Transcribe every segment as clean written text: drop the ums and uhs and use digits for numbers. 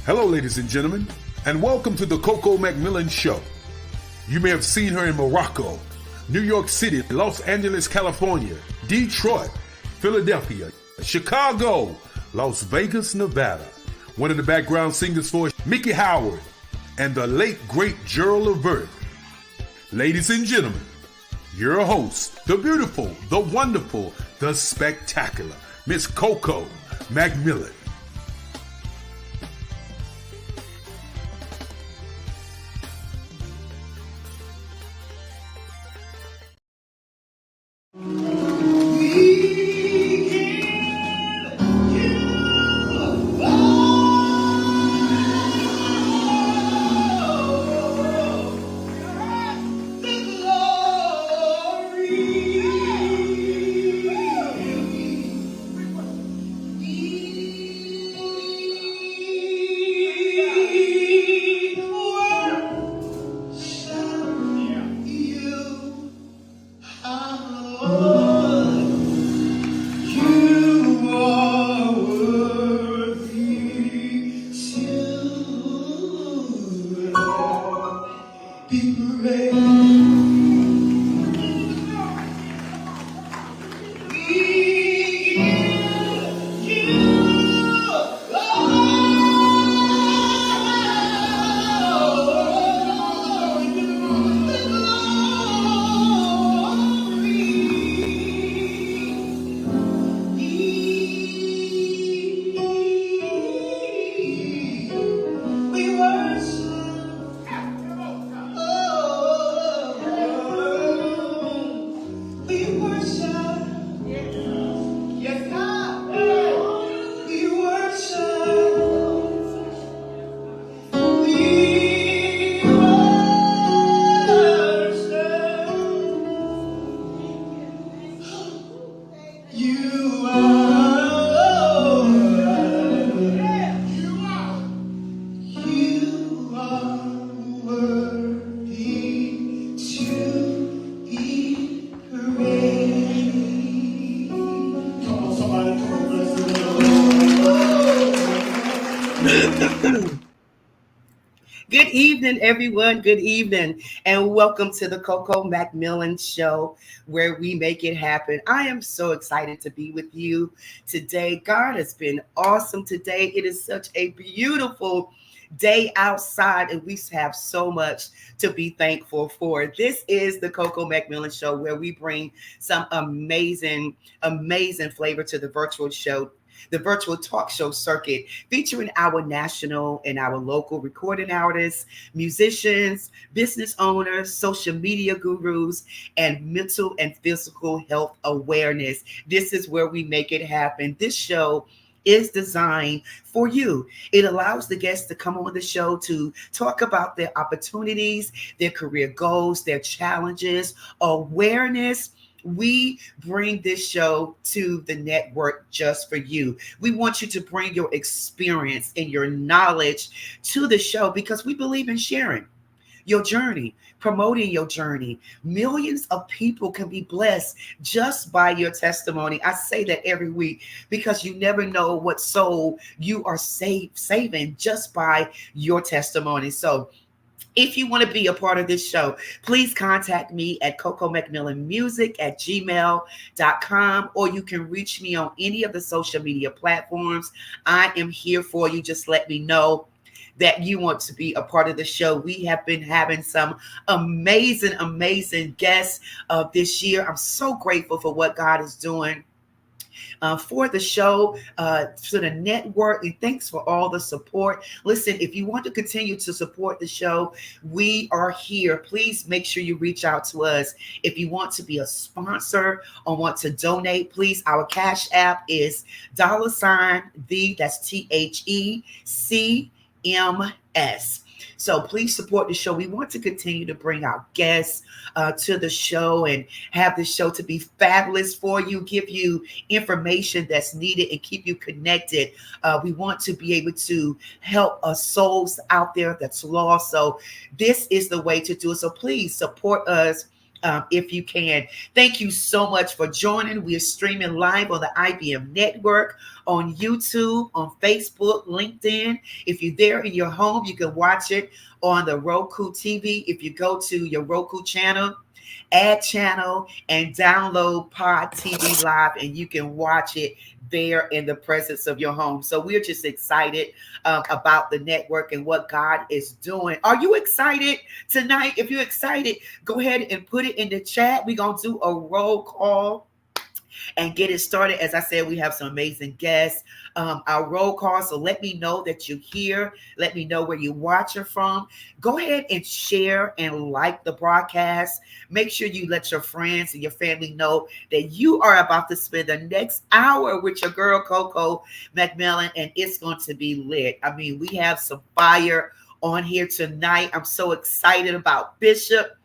Hello, ladies and gentlemen, and welcome to the Coco McMillan Show. You may have seen her in Morocco, New York City, Los Angeles, California, Detroit, Philadelphia, Chicago, Las Vegas, Nevada. One of the background singers for Mickey Howard and the late, great Gerald Levert. Ladies and gentlemen, your host, the beautiful, the wonderful, the spectacular, Miss Coco McMillan. Good evening, everyone. Good evening, and welcome to the Coco McMillan Show, where we make it happen. I am so excited to be with you today. God has been awesome today. It is such a beautiful day outside, and we have so much to be thankful for. This is the Coco McMillan Show, where we bring some amazing flavor to the virtual show. The virtual talk show circuit, featuring our national and our local recording artists, musicians, business owners, social media gurus, and mental and physical health awareness. This is where we make it happen. This show is designed for you. It allows the guests to come on the show to talk about their opportunities, their career goals, their challenges, awareness. We bring this show to the network just for you. We want you to bring your experience and your knowledge to the show because we believe in sharing your journey, promoting your journey. Millions of people can be blessed just by your testimony. I say that every week because you never know what soul you are saving just by your testimony. So if you want to be a part of this show, please contact me at cocomcmillanmusic@gmail.com, or you can reach me on any of the social media platforms. I am here for you. Just let me know that you want to be a part of the show. We have been having some amazing guests this year. I'm so grateful for what God is doing for the show, for the network, and thanks for all the support. Listen, if you want to continue to support the show, we are here. Please make sure you reach out to us. If you want to be a sponsor or want to donate, please, our Cash App is $, that's THECMS. So please support the show. We want to continue to bring our guests to the show and have the show to be fabulous for you, give you information that's needed and keep you connected. We want to be able to help souls out there that's lost. So this is the way to do it. So please support us if you can. Thank you so much for joining. We are streaming live on the IBM network, on YouTube, on Facebook, LinkedIn. If you're there in your home, you can watch it on the Roku TV. If you go to your Roku channel, add channel and download Pod TV Live, and you can watch it there in the presence of your home. So we're just excited about the network and what God is doing. Are you excited tonight? If you're excited, go ahead and put it in the chat. We're going to do a roll call and get it started. As I said, we have some amazing guests. Our roll call. So let me know that you're here. Let me know where you're watching from. Go ahead and share and like the broadcast. Make sure you let your friends and your family know that you are about to spend the next hour with your girl Coco McMillan, and it's going to be lit. I mean, we have some fire on here tonight. I'm so excited about Bishop.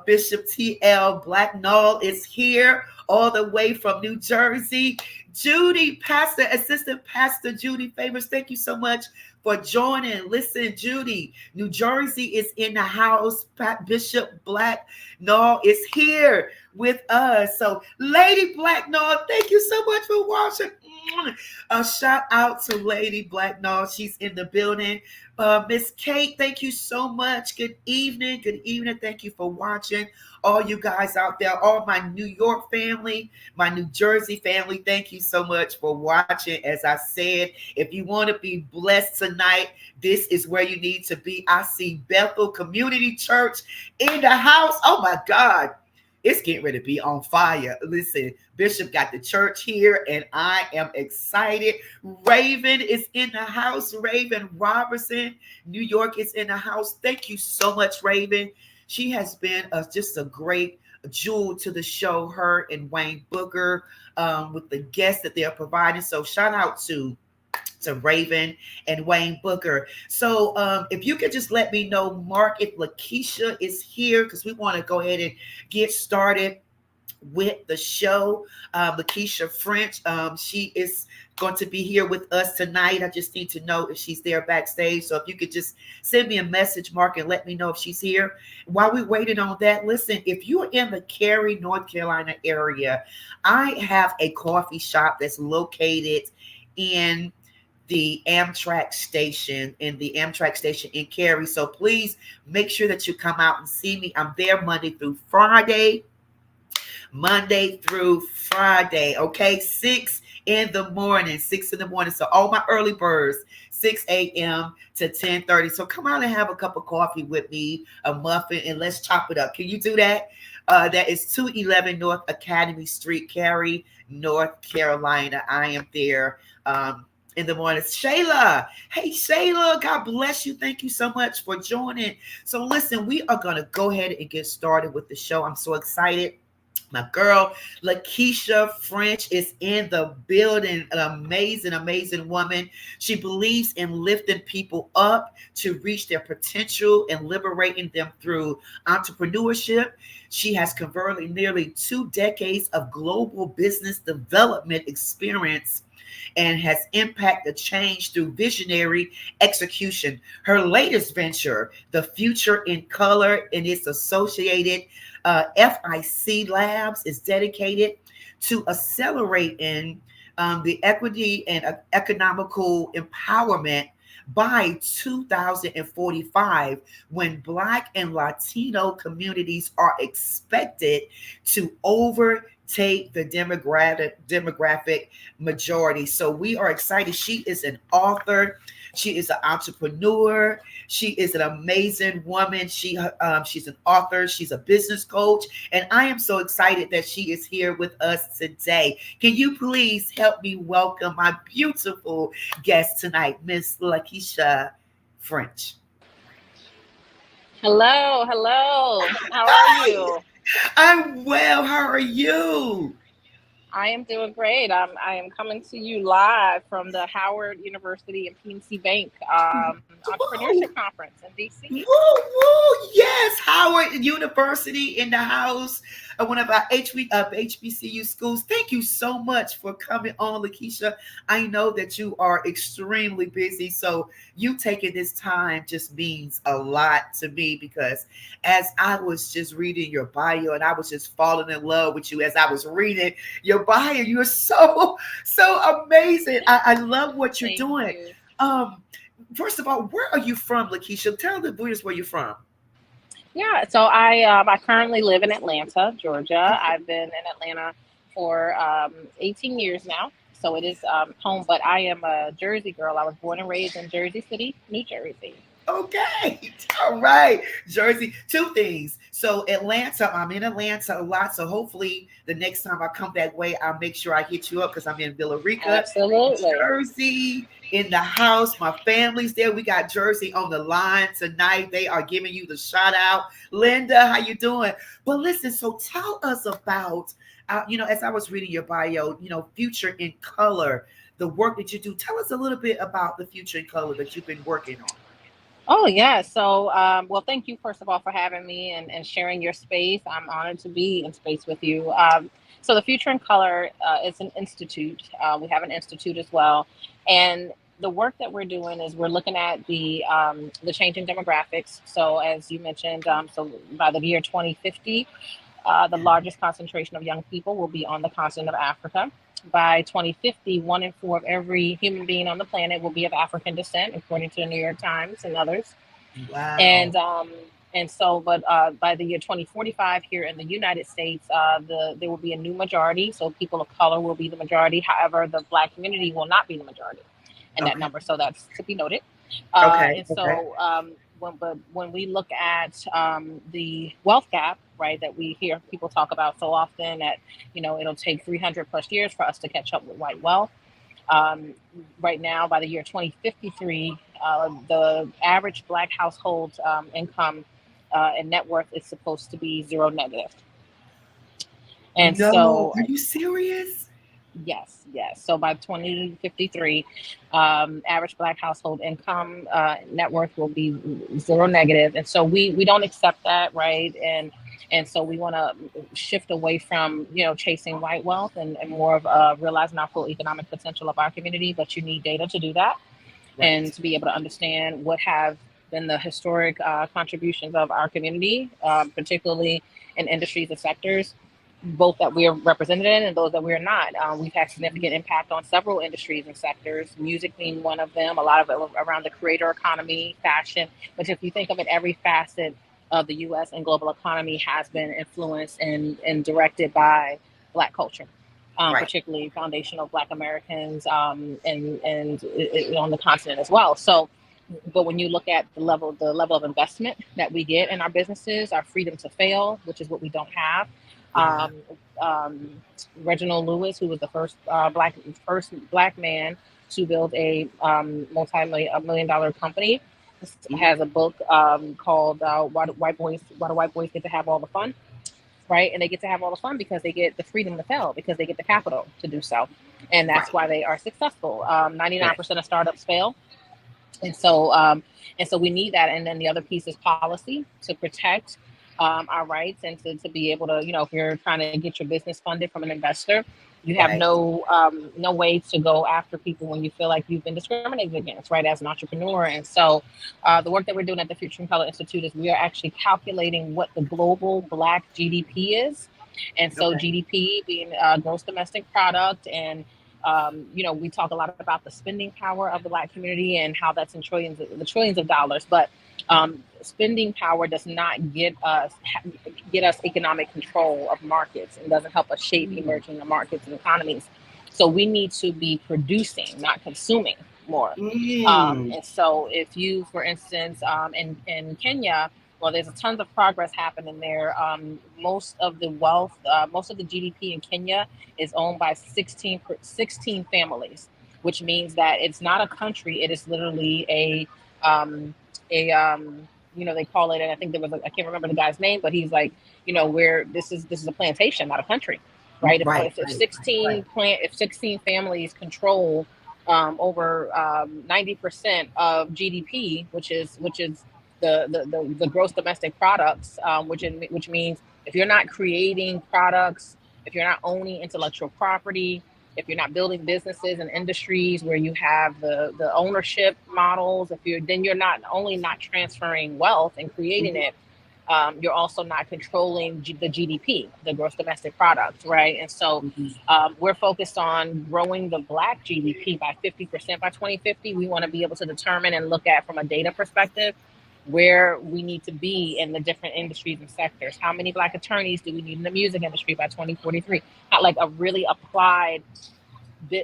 Bishop T.L. Blacknall is here all the way from New Jersey. Judy, Assistant Pastor Judy Favors, thank you so much for joining. Listen, Judy, New Jersey is in the house. Bishop Blacknall is here with us. So, Lady Blacknall, thank you so much for watching. A shout out to Lady Blacknall. She's in the building. Miss Kate, thank you so much. Good evening. Good evening. Thank you for watching. All you guys out there, all my New York family, my New Jersey family, thank you so much for watching. As I said, if you want to be blessed tonight, this is where you need to be. I see Bethel Community Church in the house. Oh my God. It's getting ready to be on fire. Listen, Bishop got the church here, and I am excited. Raven is in the house. Raven Robertson, New York is in the house. Thank you so much, Raven. She has been just a great jewel to the show, her and Wayne Booker, with the guests that they're providing. So shout out to Raven and Wayne Booker. So if you could just let me know, Mark, if Lakeisha is here, because we want to go ahead and get started with the show. Lakeisha French, she is going to be here with us tonight. I just need to know if she's there backstage. So if you could just send me a message, Mark, and let me know if she's here. While we're waiting on that, listen, if you're in the Cary, North Carolina area, I have a coffee shop that's located in the Amtrak station in Cary. So please make sure that you come out and see me. I'm there Monday through Friday. Okay, 6 in the morning. So all my early birds, 6 a.m. to 10:30. So come out and have a cup of coffee with me, a muffin, and let's chop it up. Can you do that? That is 211 North Academy Street, Cary, North Carolina. I am there in the morning. Shayla. Hey, Shayla. God bless you. Thank you so much for joining. So listen, we are going to go ahead and get started with the show. I'm so excited. My girl, Lakeisha French, is in the building. An amazing, amazing woman. She believes in lifting people up to reach their potential and liberating them through entrepreneurship. She has converted nearly 2 decades of global business development experience and has impacted change through visionary execution. Her latest venture, The Future in Color, and its associated FIC Labs, is dedicated to accelerating the equity and economical empowerment by 2045, when Black and Latino communities are expected to overtake the demographic majority. So we are excited. She is an author. She is an entrepreneur. She is an amazing woman. She's an author. She's a business coach. And I am so excited that she is here with us today. Can you please help me welcome my beautiful guest tonight, Miss Lakeisha French? Hello. How are you? I'm well. How are you? I am doing great. I am coming to you live from the Howard University and PNC Bank Entrepreneurship Conference in DC. Woo, woo. Yes, Howard University in the house. one of our HBCU schools. Thank you so much for coming on, Lakeisha. I know that you are extremely busy, so you taking this time just means a lot to me, because as I was just reading your bio and I was just falling in love with you as I was reading your bio. You're so amazing. I love what you're Thank doing. you. Um, First of all, where are you from, Lakeisha? Tell the viewers where you're from. Yeah, so I currently live in Atlanta, Georgia. Okay. I've been in Atlanta for 18 years now, so it is home. But I am a Jersey girl. I was born and raised in Jersey City, New Jersey. Okay. All right. Jersey. Two things. So Atlanta, I'm in Atlanta a lot. So hopefully the next time I come that way, I'll make sure I hit you up, because I'm in Villa Rica, Absolutely. Jersey, in the house. My family's there. We got Jersey on the line tonight. They are giving you the shout out. Linda, how you doing? But listen, so tell us about, as I was reading your bio, Future in Color, the work that you do. Tell us a little bit about the Future in Color that you've been working on. Oh, yeah. So, well, thank you, first of all, for having me and sharing your space. I'm honored to be in space with you. So, the Future in Color is an institute. We have an institute as well. And the work that we're doing is we're looking at the changing demographics. So, as you mentioned, so by the year 2050, the largest concentration of young people will be on the continent of Africa. By 2050, 1 in 4 of every human being on the planet will be of African descent, according to the New York Times and others. Wow. And but by the year 2045, here in the United States, there will be a new majority. So people of color will be the majority. However, the Black community will not be the majority in that Okay. number. So that's to be noted. Okay. And Okay. so when we look at the wealth gap, right, that we hear people talk about so often, that it'll take 300 plus years for us to catch up with white wealth. Um, right now, by the year 2053, the average Black household income and net worth is supposed to be zero negative. And No, so, are you serious? yes, yes. So by 2053, average Black household income net worth will be zero negative, and so we don't accept that, right? And so we want to shift away from chasing white wealth and more of realizing our full economic potential of our community. But you need data to do that, and Right. to be able to understand what have been the historic contributions of our community, particularly in industries and sectors, both that we are represented in and those that we are not. We've had significant impact on several industries and sectors, music being one of them, a lot of it around the creator economy, fashion. But if you think of it, every facet of the US and global economy has been influenced and directed by Black culture. Right. Particularly foundational Black Americans, on the continent as well. So, but when you look at the level of investment that we get in our businesses, our freedom to fail, which is what we don't have. Wow. Um, Reginald Lewis, who was the first black man to build a multi-million-dollar company, Mhm. has a book called Why Do White Boys Get to Have All the Fun? Right? And they get to have all the fun because they get the freedom to fail, because they get the capital to do so. And that's Right. why they are successful. Right. 99% of startups fail. And so we need that. And then the other piece is policy to protect our rights, and to be able to, if you're trying to get your business funded from an investor, you have Right. no way to go after people when you feel like you've been discriminated against, right, as an entrepreneur. And so the work that we're doing at the Future in Color Institute is we are actually calculating what the global Black GDP is. And so Okay. GDP being gross domestic product, and we talk a lot about the spending power of the Black community and how that's in trillions of dollars. But spending power does not get us economic control of markets, and doesn't help us shape Mm. emerging markets and economies. So we need to be producing, not consuming more. Mm. And so, if you, for instance, in Kenya, well, there's a tons of progress happening there. Most of the wealth, most of the GDP in Kenya is owned by 16 families, which means that it's not a country. It is literally um, they call it, and I think I can't remember the guy's name, but he's like, where this is a plantation, not a country, right? If, Right. if, if Right. Right. 16 plant, if 16 families control over 90% of GDP, which is the gross domestic products, which means If you're not creating products, if you're not owning intellectual property, if you're not building businesses and industries where you have the ownership models, then you're not only not transferring wealth and creating it, you're also not controlling the GDP, the gross domestic product, right? And so we're focused on growing the Black GDP by 50% by 2050. We want to be able to determine and look at from a data perspective where we need to be in the different industries and sectors. How many Black attorneys do we need in the music industry by 2043? Like a really applied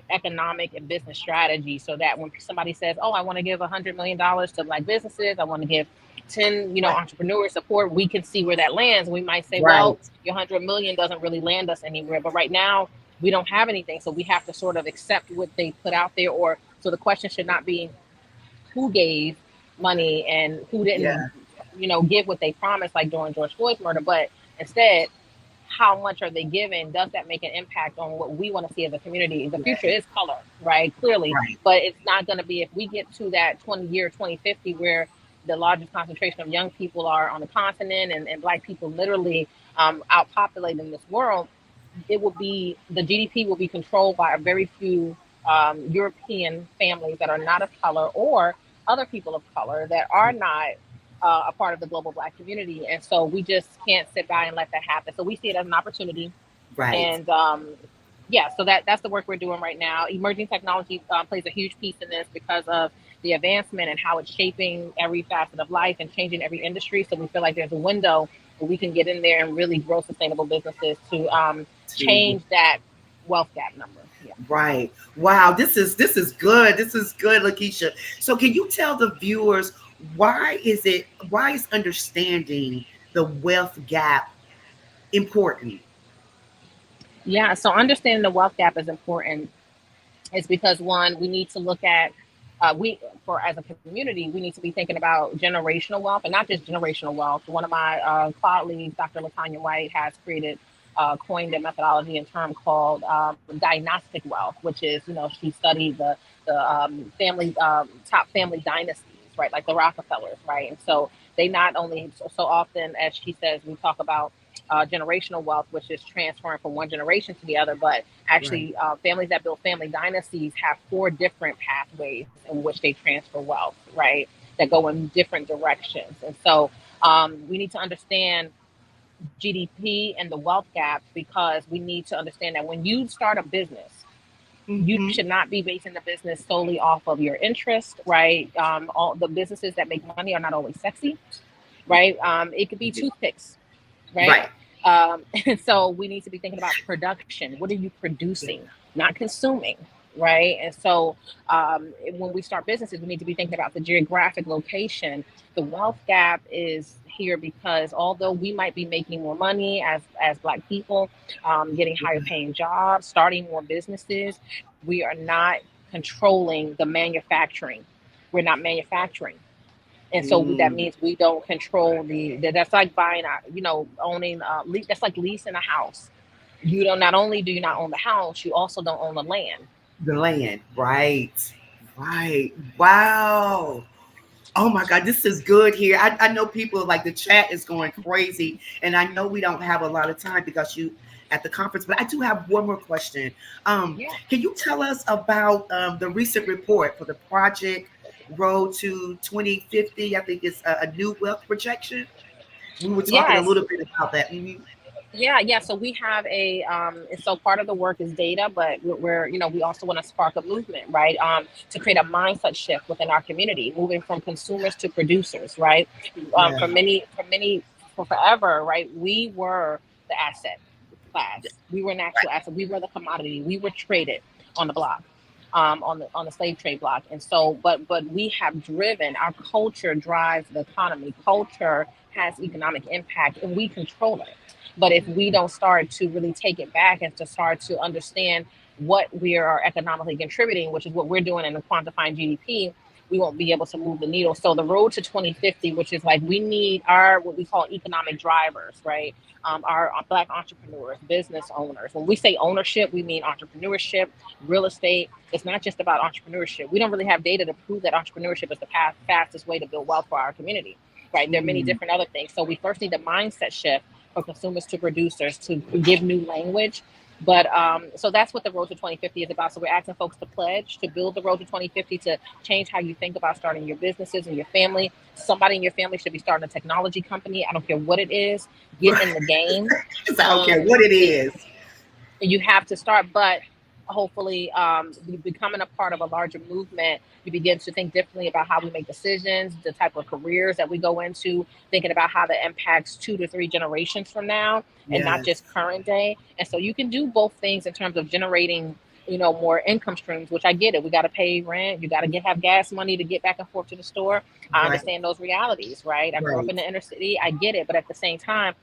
economic and business strategy, so that when somebody says, oh, I want to give $100 million to Black businesses, I want to give 10 entrepreneurs support, we can see where that lands. We might say, well, your 100 million doesn't really land us anywhere, but right now we don't have anything, so we have to sort of accept what they put out there. Or so the question should not be who gave money and who didn't give what they promised, like during George Floyd's murder, but instead, how much are they giving? Does that make an impact on what we want to see as a community? The future is color, right? Clearly, but it's not going to be, if we get to that 2050, where the largest concentration of young people are on the continent and Black people literally outpopulating this world, it will be, the GDP will be controlled by a very few European families that are not of color, or other people of color that are not a part of the global Black community. And so we just can't sit by and let that happen. So we see it as an opportunity. And so that's the work we're doing right now. Emerging technology plays a huge piece in this because of the advancement and how it's shaping every facet of life and changing every industry. So we feel like there's a window where we can get in there and really grow sustainable businesses to change that wealth gap number. Right. Wow. This is good. This is good, Lakeisha. So can you tell the viewers, why is understanding the wealth gap important? Yeah, so understanding the wealth gap is important. It's because, one, we need to look at as a community, we need to be thinking about generational wealth, and not just generational wealth. One of my colleagues, Dr. LaTanya White, has coined a methodology and term called dynastic wealth, which is, she studied the family top family dynasties, right, like the Rockefellers, right? And so they not only, so often, as she says, we talk about generational wealth, which is transferring from one generation to the other, but actually families that build family dynasties have 4 different pathways in which they transfer wealth, right, that go in different directions. And so we need to understand GDP and the wealth gap, because we need to understand that when you start a business, you should not be basing the business solely off of your interest, right? All the businesses that make money are not always sexy, right? It could be toothpicks, right? And so we need to be thinking about production. What are you producing, not consuming, right? And so when we start businesses, we need to be thinking about the geographic location. The wealth gap is here because although we might be making more money as Black people, getting higher paying jobs, starting more businesses, we are not controlling the manufacturing. We're not manufacturing. And so that means we don't control that's like buying, owning, that's like leasing a house. Not only do you not own the house, you also don't own the land. Right. Wow. Oh my God, this is good here. I know people, like, the chat is going crazy, and I know we don't have a lot of time because you at the conference, but I do have one more question. Can you tell us about the recent report for the Project Road to 2050? I think it's a new wealth projection. We were talking a little bit about that. Yeah. So we have so part of the work is data, but we also want to spark a movement, right? To create a mindset shift within our community, moving from consumers to producers, right? For forever, right? We were the asset class. We were an actual asset. We were the commodity. We were traded on the block, on the slave trade block. And so, but we have driven, our culture drives the economy. Culture has economic impact, and we control it. But if we don't start to really take it back and to start to understand what we are economically contributing, which is what we're doing in the quantifying GDP, we won't be able to move the needle. So the road to 2050, which is like, we need our, what we call economic drivers, right? Our Black entrepreneurs, business owners. When we say ownership, we mean entrepreneurship, real estate. It's not just about entrepreneurship. We don't really have data to prove that entrepreneurship is the fastest way to build wealth for our community, right? There are many different other things. So we first need a mindset shift for consumers to producers to give new language. But so that's what the Road to 2050 is about. So we're asking folks to pledge to build the Road to 2050 to change how you think about starting your businesses and your family. Somebody in your family should be starting a technology company. I don't care what it is. Get in the game. I don't care what it is. You have to start, but hopefully becoming a part of a larger movement, you begin to think differently about how we make decisions, the type of careers that we go into, thinking about how that impacts 2 to 3 generations from now and not just current day. And so you can do both things in terms of generating, more income streams, which I get it. We got to pay rent. You got to have gas money to get back and forth to the store. I understand those realities, right? I grew up in the inner city. I get it. But at the same time,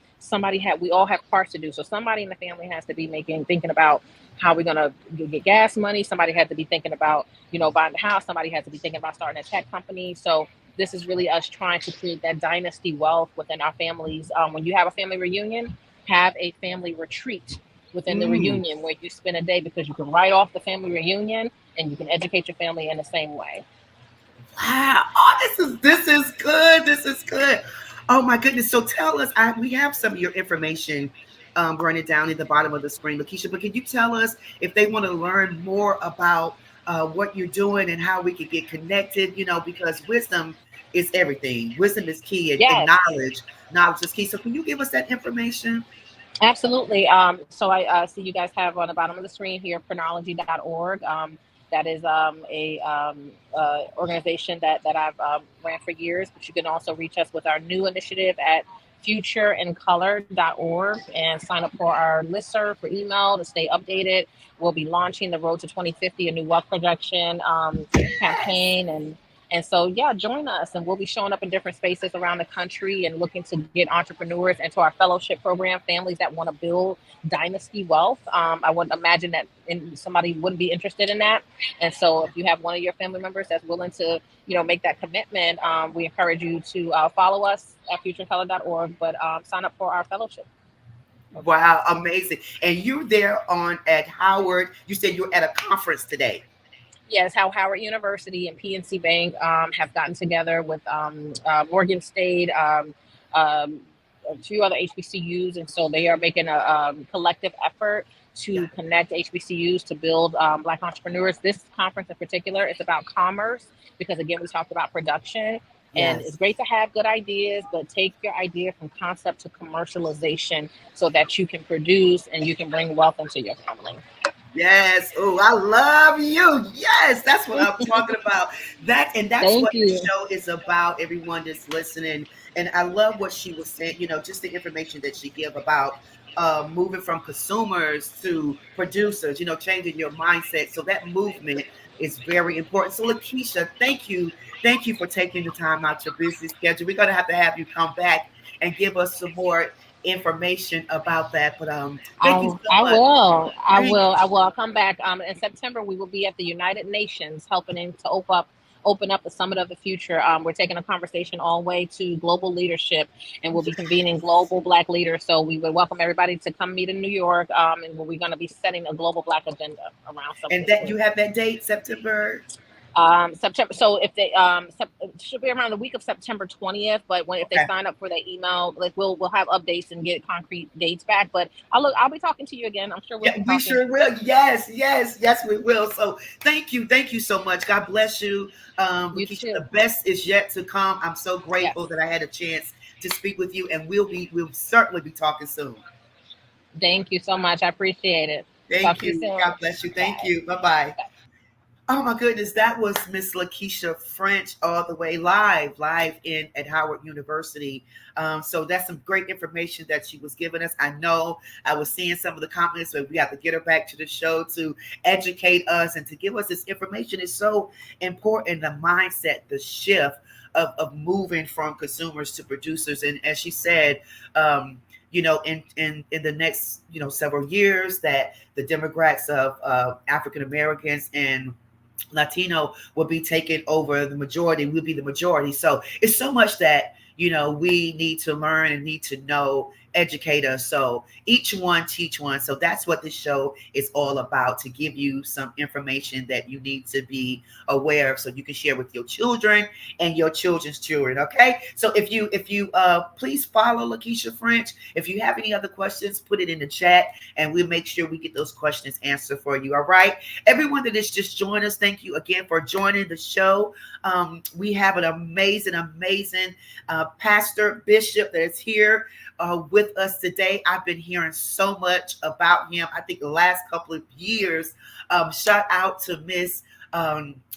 we all have parts to do. So somebody in the family has to be thinking about how we're going to get gas money. Somebody had to be thinking about, buying a house. Somebody has to be thinking about starting a tech company. So this is really us trying to create that dynasty wealth within our families. When you have a family reunion, have a family retreat within the reunion where you spend a day, because you can write off the family reunion and you can educate your family in the same way. Wow. Oh, this is good. This is good. Oh my goodness. So tell us, we have some of your information running down in the bottom of the screen, Lakeisha, but can you tell us if they want to learn more about what you're doing and how we can get connected, because wisdom is everything. Wisdom is key, and knowledge is key. So can you give us that information? Absolutely. So I see you guys have on the bottom of the screen here, chronology.org. That is a organization that I've ran for years, but you can also reach us with our new initiative at futureincolor.org and sign up for our listserv for email to stay updated. We'll be launching the Road to 2050, a new wealth projection campaign. And so, join us, and we'll be showing up in different spaces around the country and looking to get entrepreneurs into our fellowship program, families that want to build dynasty wealth. I wouldn't imagine that somebody wouldn't be interested in that. And so if you have one of your family members that's willing to, make that commitment, we encourage you to follow us at futureincolor.org, but sign up for our fellowship. Wow, amazing. And you're there at Howard. You said you're at a conference today. Yes, how Howard University and PNC Bank have gotten together with Morgan State, a few other HBCUs, and so they are making a collective effort to connect HBCUs to build Black entrepreneurs. This conference in particular is about commerce because, again, we talked about production. And it's great to have good ideas, but take your idea from concept to commercialization so that you can produce and you can bring wealth into your family. Yes. Oh, I love you. Yes, that's what I'm talking about. That's what the show is about, everyone that's listening. And I love what she was saying, just the information that she gave about moving from consumers to producers, changing your mindset. So that movement is very important. So Lakeisha, thank you. Thank you for taking the time out your busy schedule. We're going to have you come back and give us some more information about that, but thank you so much. I will. I'll come back. In September, we will be at the United Nations helping to open up the Summit of the Future. We're taking a conversation all the way to global leadership, and we'll be convening global Black leaders. So we would welcome everybody to come meet in New York, and we're going to be setting a global Black agenda around something. And that you have that date, September. September. So if they it should be around the week of September 20th. But if they sign up for that email, we'll have updates and get concrete dates back. But I'll be talking to you again. I'm sure we sure will. Yes, we will. So thank you so much. God bless you. The best is yet to come. I'm so grateful that I had a chance to speak with you, and we'll certainly be talking soon. Thank you so much. I appreciate it. Thank you. God bless you. Thank you. Bye-bye. Oh my goodness, that was Miss Lakeisha French all the way live at Howard University. So that's some great information that she was giving us. I know I was seeing some of the comments, but we have to get her back to the show to educate us and to give us this information. Is so important, the mindset, the shift of moving from consumers to producers. And as she said, in the next, several years, that the demographics of African Americans and Latino will be taking over the majority, will be the majority. So it's so much that, we need to learn and need to know educate us. So each one teach one. So that's what the show is all about, to give you some information that you need to be aware of so you can share with your children and your children's children. Okay. So if you please follow Lakeisha French. If you have any other questions, put it in the chat and we'll make sure we get those questions answered for you. All right. Everyone that has just joined us, thank you again for joining the show. We have an amazing pastor bishop that is here with us today. I've been hearing so much about him. I think the last couple of years. Shout out to Miss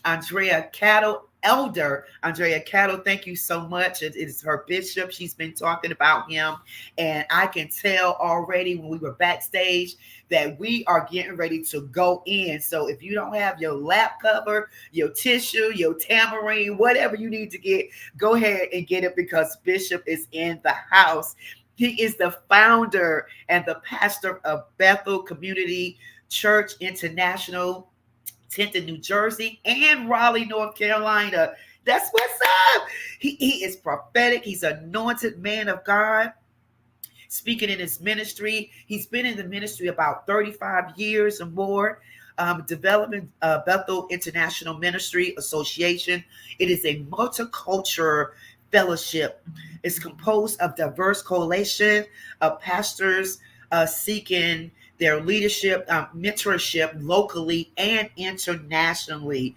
Andrea Cattle. Elder Andrea Cattle, thank you so much. It is her bishop. She's been talking about him, and I can tell already when we were backstage that we are getting ready to go in. So if you don't have your lap cover, your tissue, your tamarine, whatever you need to get, go ahead and get it, because Bishop is in the house. He is the founder and the pastor of Bethel Community Church International, 10th in New Jersey and Raleigh, North Carolina. That's what's up. He is prophetic. He's an anointed man of God, speaking in his ministry. He's been in the ministry about 35 years or more. Development Bethel International Ministry Association. It is a multicultural fellowship. It's composed of diverse coalition of pastors seeking their leadership, mentorship locally and internationally.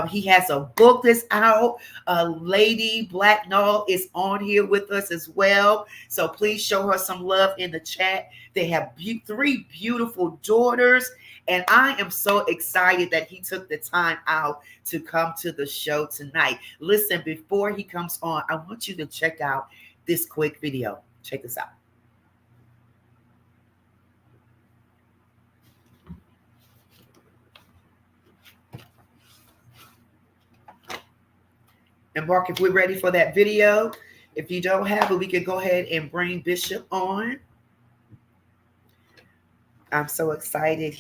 He has a book that's out. Lady Black Null is on here with us as well. So please show her some love in the chat. They have 3 beautiful daughters. And I am so excited that he took the time out to come to the show tonight. Listen, before he comes on, I want you to check out this quick video. Check this out. And Mark, if we're ready for that video, if you don't have it, we can go ahead and bring Bishop on. I'm so excited.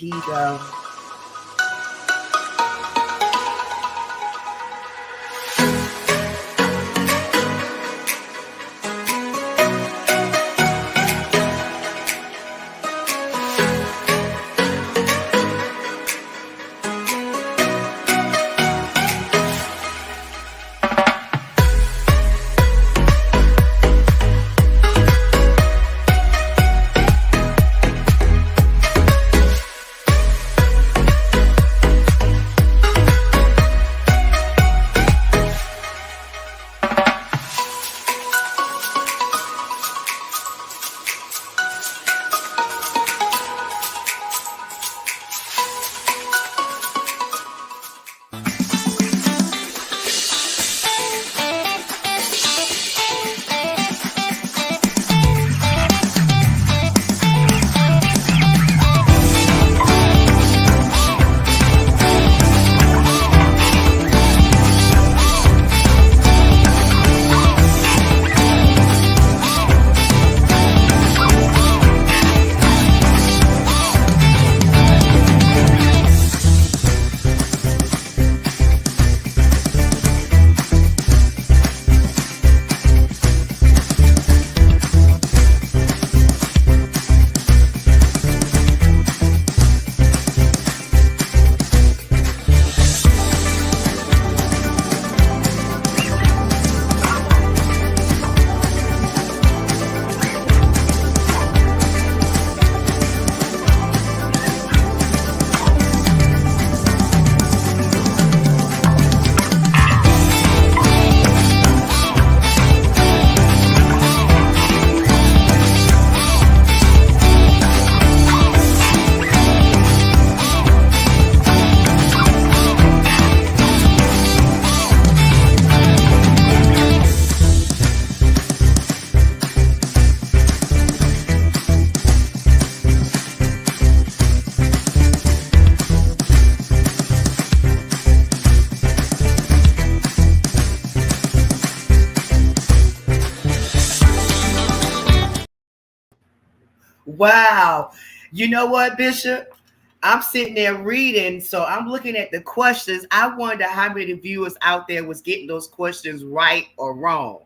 Wow. You know what, Bishop? I'm sitting there reading, so I'm looking at the questions. I wonder how many viewers out there was getting those questions right or wrong.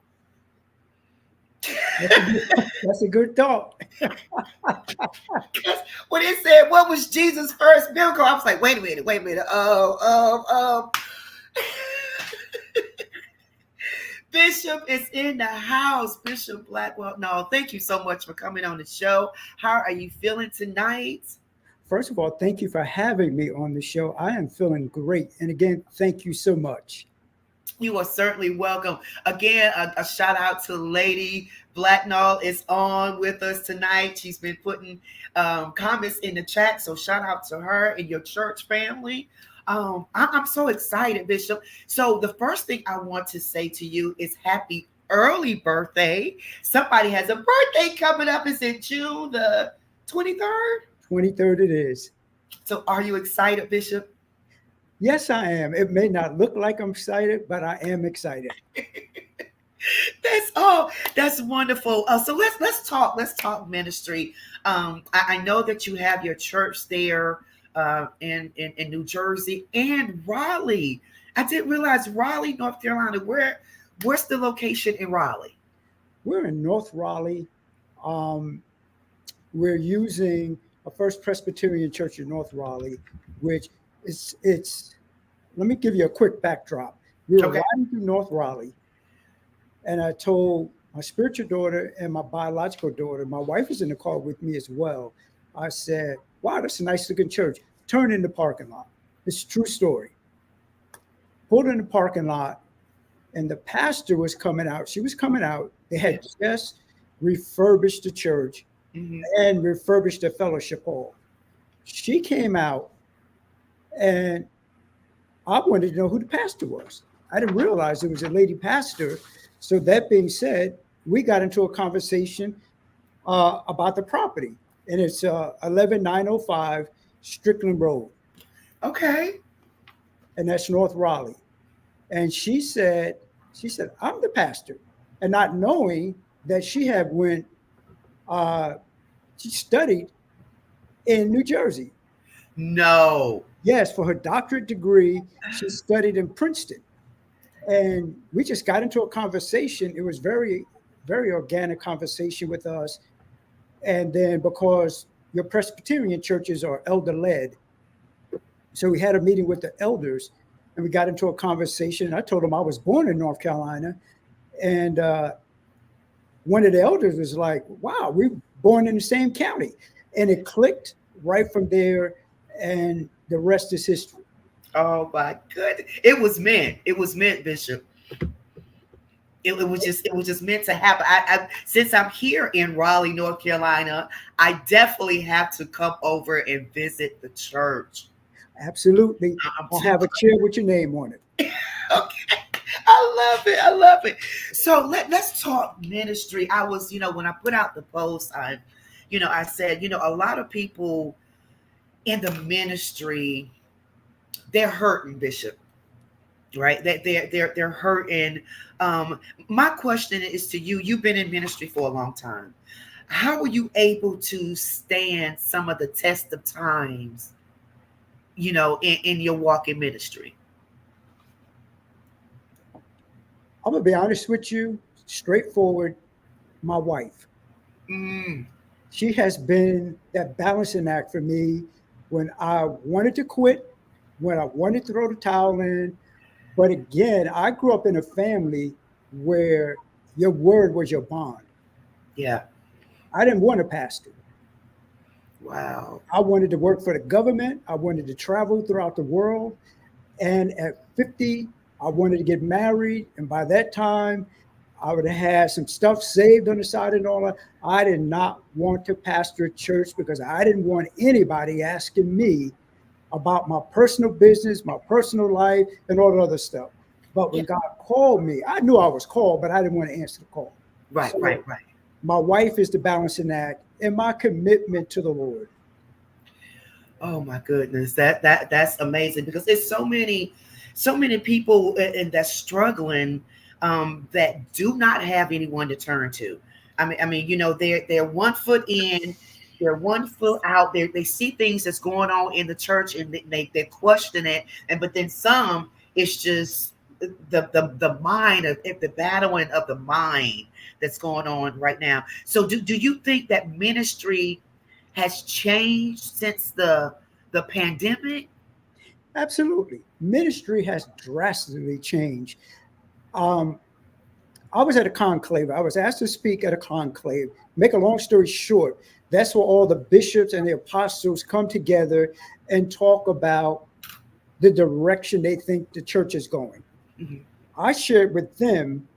That's a good thought. When it said, what was Jesus' first miracle? I was like, wait a minute, wait a minute. Bishop is in the house. Bishop Blackwell. No, thank you so much for coming on the show. How are you feeling tonight? First of all, thank you for having me on the show. I am feeling great. And again, thank you so much. You are certainly welcome. Again, a shout out to Lady Blacknall is on with us tonight. She's been putting comments in the chat, so shout out to her and your church family. I'm so excited, Bishop. So the first thing I want to say to you is happy early birthday. Somebody has a birthday coming up. Is it June the 23rd? 23rd it is. So are you excited, Bishop? Yes, I am. It may not look like I'm excited, but I am excited. That's wonderful. So let's talk ministry. I know that you have your church there in New Jersey and Raleigh. I didn't realize Raleigh, North Carolina. Where's the location in Raleigh? We're in North Raleigh. We're using a First Presbyterian Church in North Raleigh, which it's let me give you a quick backdrop. We were riding through North Raleigh, and I told my spiritual daughter and my biological daughter, my wife is in the car with me as well. I said, wow, that's a nice looking church. Turn in the parking lot. It's a true story. Pulled in the parking lot, and the pastor was coming out. She was coming out. They had just refurbished the church and refurbished the fellowship hall. She came out, and I wanted to know who the pastor was. I didn't realize it was a lady pastor. So that being said, we got into a conversation about the property, and it's 11905 Strickland Road. Okay. And that's North Raleigh. And she said, I'm the pastor. And not knowing that she had she studied in New Jersey. No. Yes, for her doctorate degree, she studied in Princeton. And we just got into a conversation. It was very, very organic conversation with us. And then because your Presbyterian churches are elder-led, so we had a meeting with the elders, and we got into a conversation. I told them I was born in North Carolina. And one of the elders was like, wow, we were born in the same county. And it clicked right from there, and the rest is history. Oh my goodness. It was meant. It was meant, Bishop. It was just meant to happen. I since I'm here in Raleigh, North Carolina, I definitely have to come over and visit the church. Absolutely. I'll have a chair with your name on it. Okay. I love it. I love it. So let's talk ministry. I was, when I put out the post, I said, a lot of people in the ministry, they're hurting, Bishop, right? They're hurting. My question is to you. You've been in ministry for a long time. How were you able to stand some of the test of times, in your walk in ministry? I'm going to be honest with you, straightforward, my wife. She has been that balancing act for me when I wanted to quit, when I wanted to throw the towel in. But again, I grew up in a family where your word was your bond. Yeah. I didn't want a pastor. Wow. I wanted to work for the government. I wanted to travel throughout the world. And at 50, I wanted to get married. And by that time, I would have had some stuff saved on the side and all that. I did not want to pastor a church because I didn't want anybody asking me about my personal business, my personal life, and all the other stuff. But when God called me, I knew I was called, but I didn't want to answer the call. Right, so right. My wife is the balancing act and my commitment to the Lord. Oh my goodness, that's amazing, because there's so many people and that's struggling that do not have anyone to turn to. I mean, they're 1 foot in, they're 1 foot out. They see things that's going on in the church and they question it, but then some, it's just the mind of the battling of the mind that's going on right now. So do you think that ministry has changed since the pandemic? Absolutely. Ministry has drastically changed. I was at a conclave. I was asked to speak at a conclave. Make a long story short, that's where all the bishops and the apostles come together and talk about the direction they think the church is going. Mm-hmm. I shared with them,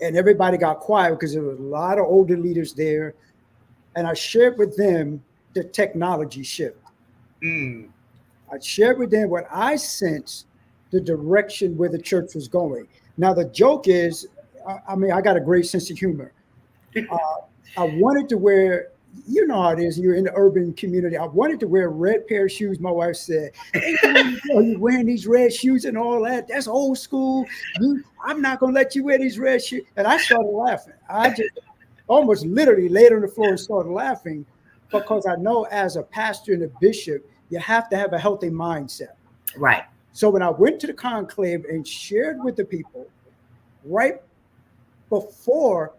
and everybody got quiet because there was a lot of older leaders there. And I shared with them the technology shift. Mm. I shared with them what I sensed the direction where the church was going. Now, the joke is, I mean, I got a great sense of humor. I wanted to wear, you know how it is, you're in the urban community. I wanted to wear a red pair of shoes. My wife said, hey, you wearing these red shoes and all that? That's old school. I'm not going to let you wear these red shoes. And I started laughing. I just almost literally laid on the floor and started laughing because I know as a pastor and a bishop, you have to have a healthy mindset. Right. So when I went to the conclave and shared with the people right before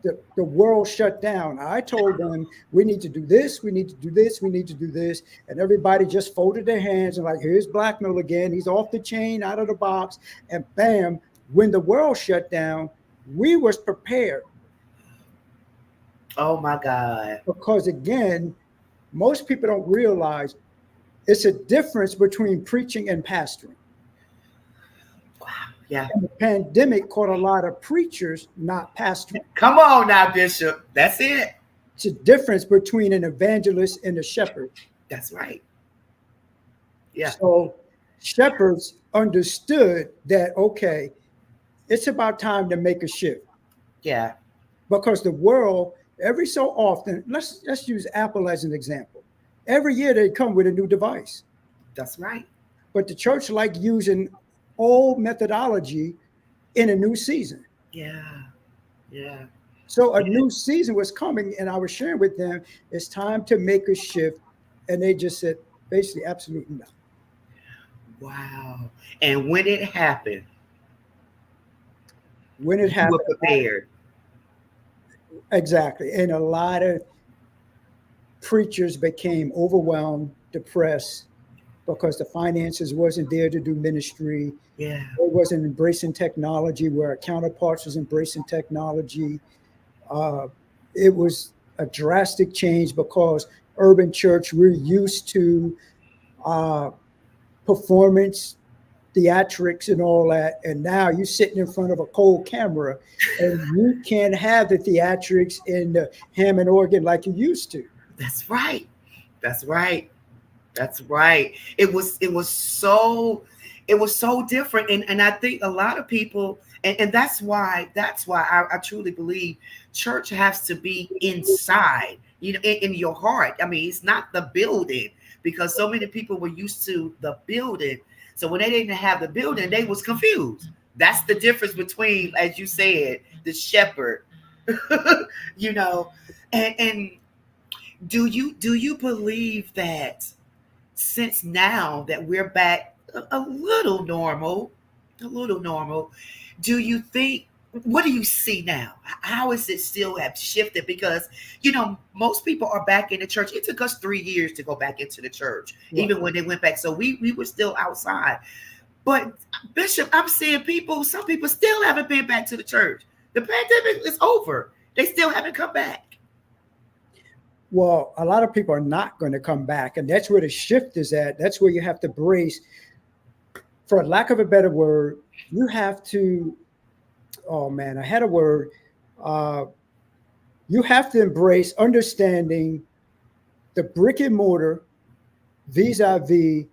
the world shut down, I told them, we need to do this, we need to do this, we need to do this. And everybody just folded their hands and like, here's Blackmell again. He's off the chain, out of the box. And bam, when the world shut down, we was prepared. Oh my God. Because again, most people don't realize it's a difference between preaching and pastoring. Wow. Yeah. And the pandemic caught a lot of preachers not pastoring. Come on now, Bishop. That's it. It's a difference between an evangelist and a shepherd. That's right. Yeah. So shepherds understood that, okay, it's about time to make a shift. Yeah. Because the world, every so often, let's use Apple as an example. Every year they come with a new device. That's right. But the church like using old methodology in a new season. Yeah. Yeah. So a new season was coming, and I was sharing with them, it's time to make a shift. And they just said, basically, absolutely no. Wow. And when it happened, you were prepared. Exactly. And a lot of preachers became overwhelmed, depressed, because the finances wasn't there to do ministry. Yeah. It wasn't embracing technology where our counterparts was embracing technology. It was a drastic change because urban church, we're used to performance, theatrics and all that. And now you're sitting in front of a cold camera and you can't have the theatrics and the Hammond organ like you used to. That's right. That's right. That's right. It was so different. And I think a lot of people, and that's why I truly believe church has to be inside, in your heart. I mean, it's not the building, because so many people were used to the building. So when they didn't have the building, they was confused. That's the difference between, as you said, the shepherd, and do you believe that since now that we're back a little normal, do you think, what do you see now? How is it still have shifted? Because, most people are back in the church. It took us 3 years to go back into the church, even when they went back. So we were still outside. But Bishop, I'm seeing some people still haven't been back to the church. The pandemic is over. They still haven't come back. Well, a lot of people are not going to come back. And that's where the shift is at. That's where you have to brace. For lack of a better word, you have to, oh man, I had a word. You have to embrace understanding the brick and mortar vis-a-vis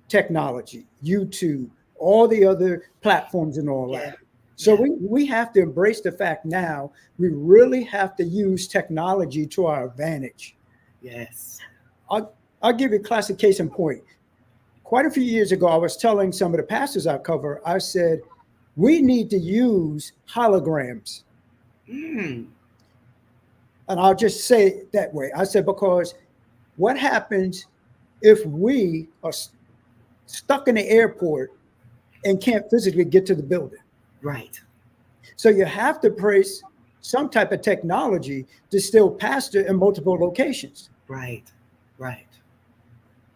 technology, YouTube, all the other platforms and all that. So we have to embrace the fact now we really have to use technology to our advantage. Yes. I'll give you a classic case in point. Quite a few years ago, I was telling some of the pastors I cover, I said, we need to use holograms. And I'll just say it that way. I said, because what happens if we are stuck in the airport and can't physically get to the building. Right. So you have to place some type of technology to still pastor in multiple locations. Right. Right.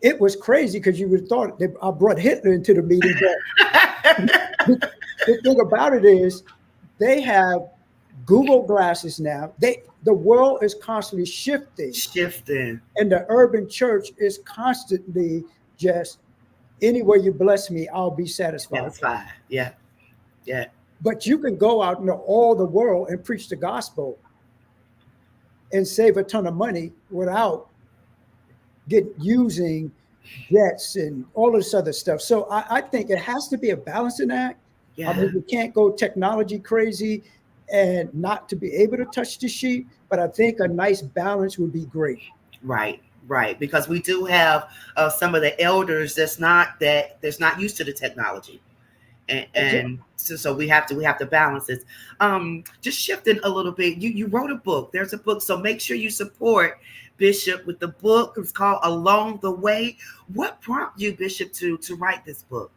It was crazy because you would have thought that I brought Hitler into the meeting. But the thing about it is they have Google glasses now. The world is constantly shifting. And the urban church is constantly just, any way you bless me, I'll be satisfied. Yeah. Yeah. But you can go out into all the world and preach the gospel and save a ton of money without using jets and all this other stuff. So I think it has to be a balancing act. Yeah. I mean, you can't go technology crazy and not to be able to touch the sheep, but I think a nice balance would be great. Right. Because we do have some of the elders that's not used to the technology. And so we have to balance this. Just shifting a little bit. You wrote a book. There's a book. So make sure you support Bishop with the book. It's called Along the Way. What prompted you, Bishop, to write this book?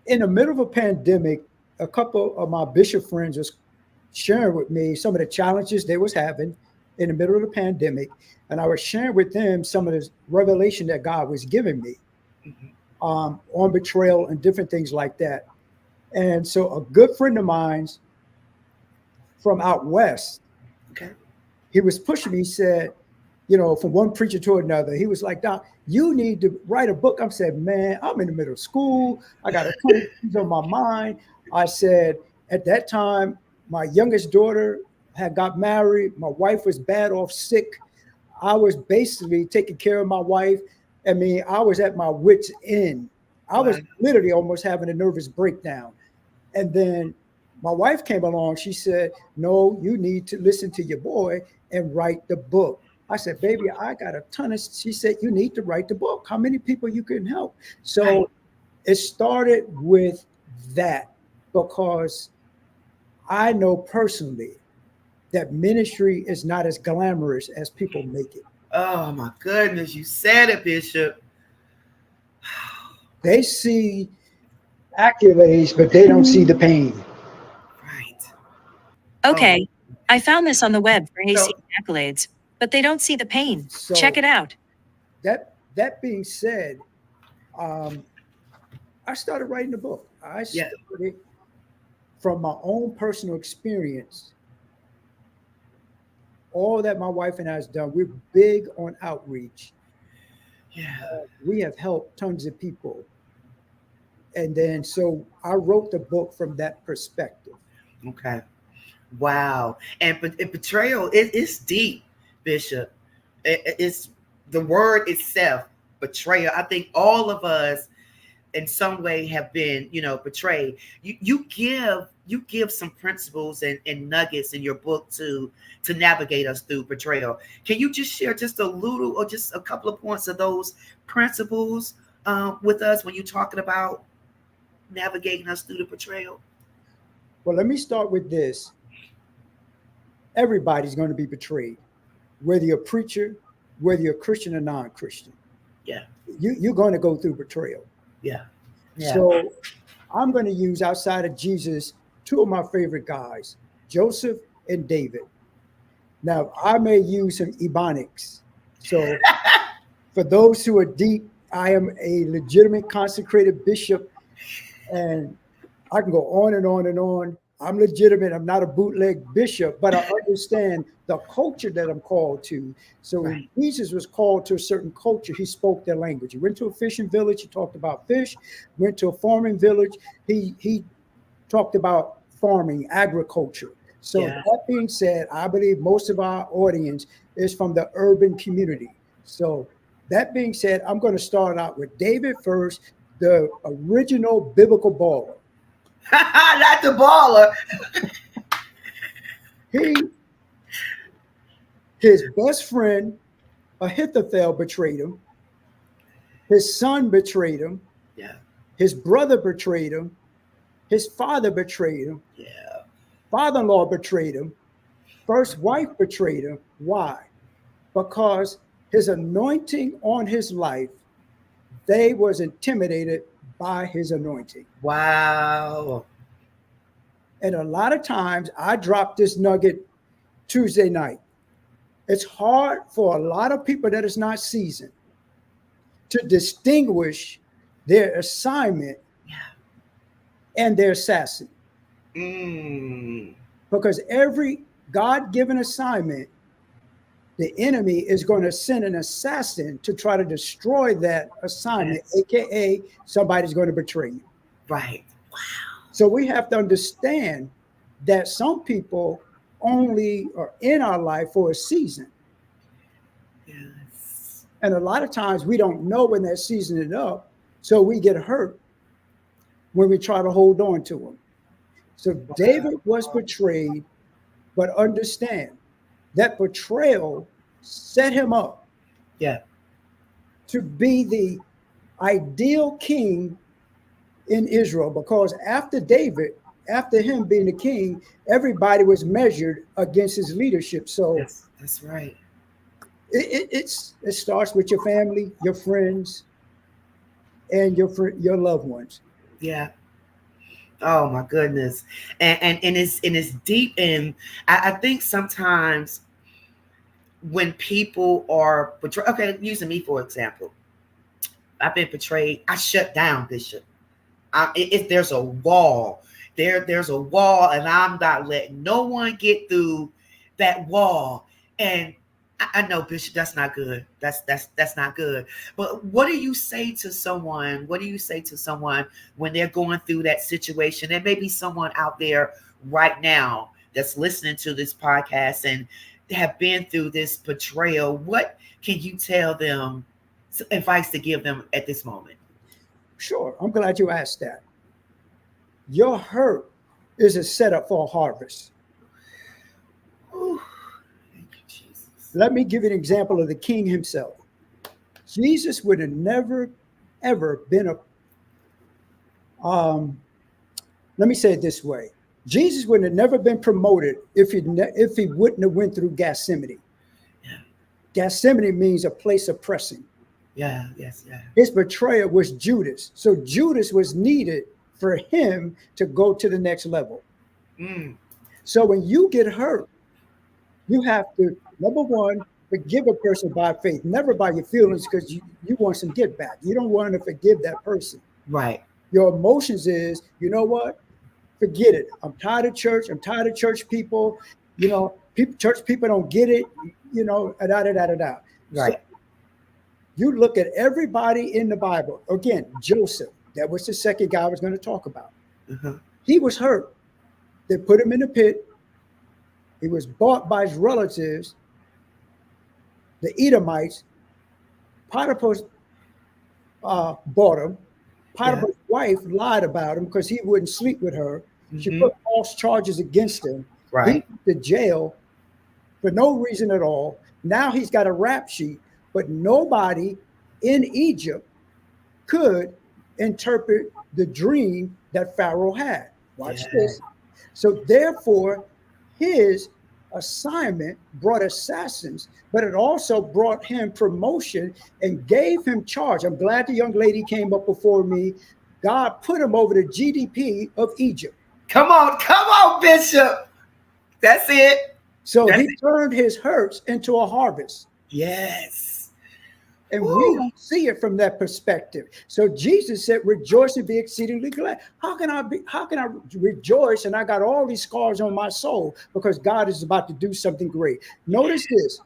In the middle of a pandemic, a couple of my bishop friends was sharing with me some of the challenges they was having in the middle of the pandemic. And I was sharing with them some of this revelation that God was giving me. Mm-hmm. On betrayal and different things like that. And so a good friend of mine from out west, he was pushing me, he said, from one preacher to another, he was like, Doc, you need to write a book. I said, man, I'm in the middle of school. I got a ton of things on my mind. I said, at that time, my youngest daughter had got married. My wife was bad off sick. I was basically taking care of my wife. I mean, I was at my wit's end. I was literally almost having a nervous breakdown. And then my wife came along. She said, no, you need to listen to your boy and write the book. I said, baby, I got a ton of, she said, you need to write the book. How many people you can help? So it started with that because I know personally that ministry is not as glamorous as people make it. Oh my goodness, you said it, Bishop. They see accolades, but they don't see the pain. Right. Okay, I found this on the web for AC accolades, but they don't see the pain. So check it out. That being said, I started writing the book. I started from my own personal experience. All that my wife and I has done, we're big on outreach. Yeah, we have helped tons of people. And then, so I wrote the book from that perspective. Okay. Wow. And betrayal, it's deep, Bishop. It's the word itself, betrayal. I think all of us in some way have been, betrayed. You give some principles and nuggets in your book to navigate us through betrayal. Can you just share just a little or just a couple of points of those principles with us when you're talking about navigating us through the betrayal? Well, let me start with this. Everybody's going to be betrayed, whether you're a preacher, whether you're Christian or non-Christian. Yeah. You're going to go through betrayal. Yeah. So I'm going to use, outside of Jesus, two of my favorite guys, Joseph and David. Now, I may use some Ebonics. So for those who are deep, I am a legitimate consecrated bishop, and I can go on and on and on. I'm legitimate. I'm not a bootleg bishop, but I understand the culture that I'm called to. So when Jesus was called to a certain culture, he spoke their language. He went to a fishing village. He talked about fish. Went to a farming village. He talked about farming, agriculture. So that being said, I believe most of our audience is from the urban community. So that being said, I'm going to start out with David first, the original biblical baller. Not the baller. His best friend, Ahithophel, betrayed him. His son betrayed him. Yeah. His brother betrayed him. His father betrayed him. Yeah. Father-in-law betrayed him. First wife betrayed him. Why? Because his anointing on his life, they was intimidated by his anointing. Wow. And a lot of times I drop this nugget Tuesday night. It's hard for a lot of people that is not seasoned to distinguish their assignment and their assassin. Because every God-given assignment, the enemy is going to send an assassin to try to destroy that assignment, aka somebody's going to betray you. Right. Wow. So we have to understand that some people only are in our life for a season. Yes. And a lot of times we don't know when that season is up, so we get hurt when we try to hold on to them. So David was betrayed, but understand that betrayal set him up to be the ideal king in Israel, because after David, after him being the king, everybody was measured against his leadership. So that's right. It starts with your family, your friends, and your loved ones. Yeah. Oh my goodness. And it's deep. And I think sometimes when people are betrayed, okay, using me for example, I've been betrayed. I shut down, Bishop. If there's a wall, there's a wall, and I'm not letting no one get through that wall. And I know, Bishop, that's not good. That's not good. But what do you say to someone? What do you say to someone when they're going through that situation? There may be someone out there right now that's listening to this podcast and have been through this betrayal. What can you tell them, advice to give them at this moment? Sure. I'm glad you asked that. Your hurt is a setup for a harvest. Ooh. Thank you, Jesus. Let me give you an example of the king himself. Jesus would have never, ever been let me say it this way. Jesus would have never been promoted if he wouldn't have went through Gethsemane. Yeah. Gethsemane means a place of pressing. Yeah, yes, yeah. His betrayer was Judas. So Judas was needed for him to go to the next level. So when you get hurt, you have to, number one, forgive a person by faith, never by your feelings, because you want some get back. You don't want to forgive that person. Right. Your emotions is, you know what? Forget it. I'm tired of church. I'm tired of church people. You know, church people don't get it. You know, Right. So, you look at everybody in the Bible. Again, Joseph, that was the second guy I was going to talk about. He was hurt. They put him in a pit. He was bought by his relatives, the Edomites. Potiphar bought him. Potiphar's wife lied about him because he wouldn't sleep with her. She put false charges against him. Right. He went to jail for no reason at all. Now he's got a rap sheet. But nobody in Egypt could interpret the dream that Pharaoh had. Watch this. So therefore, his assignment brought assassins, but it also brought him promotion and gave him charge. I'm glad the young lady came up before me. God put him over the GDP of Egypt. Come on, Bishop. That's it. So he turned his hurts into a harvest. Yes. And we don't see it from that perspective. So Jesus said, rejoice and be exceedingly glad. How can I rejoice and I got all these scars on my soul? Because God is about to do something great. Notice this.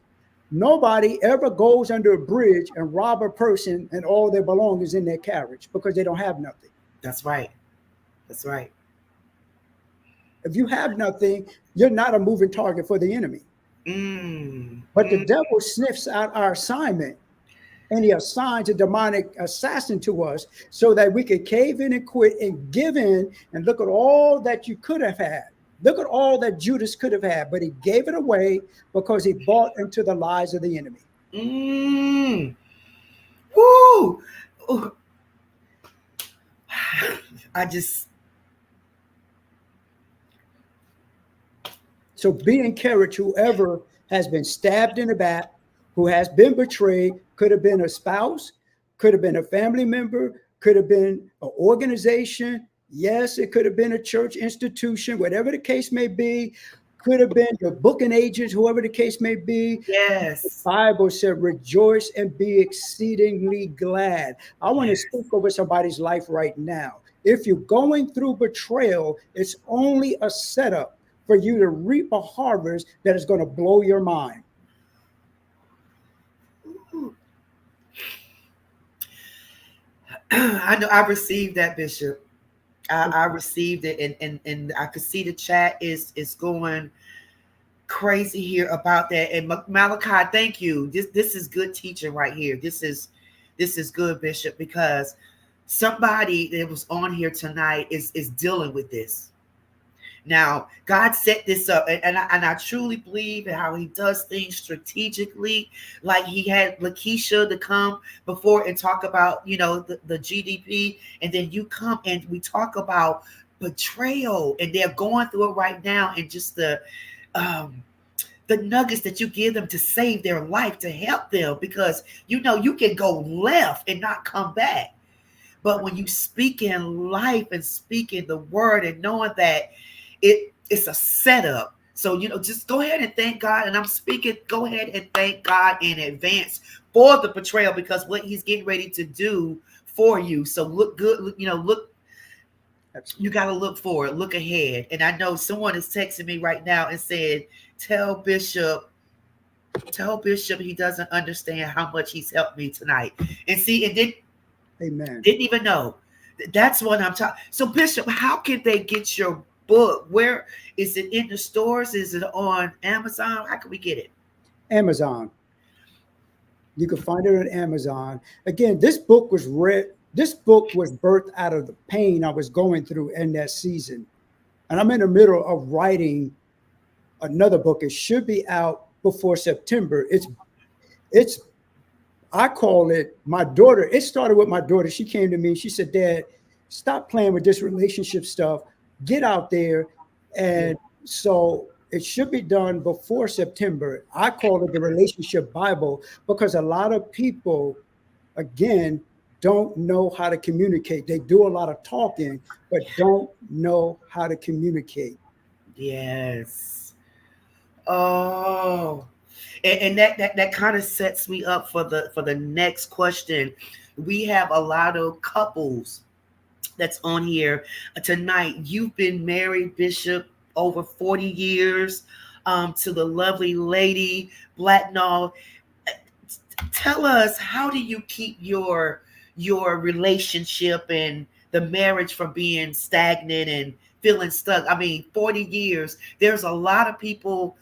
Nobody ever goes under a bridge and rob a person and all their belongings in their carriage because they don't have nothing. That's right. That's right. If you have nothing, you're not a moving target for the enemy. But the devil sniffs out our assignment. And he assigns a demonic assassin to us so that we could cave in and quit and give in and look at all that you could have had. Look at all that Judas could have had, but he gave it away because he bought into the lies of the enemy. Woo! So be encouraged, whoever has been stabbed in the back, who has been betrayed, could have been a spouse, could have been a family member, could have been an organization. Yes, it could have been a church institution, whatever the case may be. Could have been your booking agents, whoever the case may be. The Yes. Bible said, rejoice and be exceedingly glad. I want to speak over somebody's life right now. If you're going through betrayal, it's only a setup for you to reap a harvest that is going to blow your mind. I know I received that, Bishop. I received it, and I could see the chat is going crazy here about that. And Malachi, thank you. This is good teaching right here. This is good, Bishop, because somebody that was on here tonight is dealing with this. Now, God set this up, and I truly believe in how he does things strategically. Like he had Lakeisha to come before and talk about, the GDP, and then you come and we talk about betrayal, and they're going through it right now, and just the nuggets that you give them to save their life, to help them, because you can go left and not come back. But when you speak in life and speak in the word and knowing that it's a setup. So, just go ahead and thank God. And I'm speaking, go ahead and thank God in advance for the betrayal, because what he's getting ready to do for you. So look good, you got to look forward, look ahead. And I know someone is texting me right now and said, tell Bishop he doesn't understand how much he's helped me tonight. And see, and then Amen. Didn't even know. That's what I'm talking. So Bishop, how can they get your book? Where is it? In the stores? Is it on Amazon? How can we get it? Amazon. You can find it on Amazon. Again, this book was birthed out of the pain I was going through in that season. And I'm in the middle of writing another book. It should be out before September. It's I call it my daughter. It started with my daughter. She came to me. She said, Dad, stop playing with this relationship stuff. Get out there. And so it should be done before September. I call it the Relationship Bible, because a lot of people, again, don't know how to communicate. They do a lot of talking, but don't know how to communicate. Yes. Oh, and that kind of sets me up for the next question. We have a lot of couples that's on here tonight. You've been married, Bishop, over 40 years to the lovely lady Blacknall. Tell us, how do you keep your relationship and the marriage from being stagnant and feeling stuck? I mean, 40 years. There's a lot of people,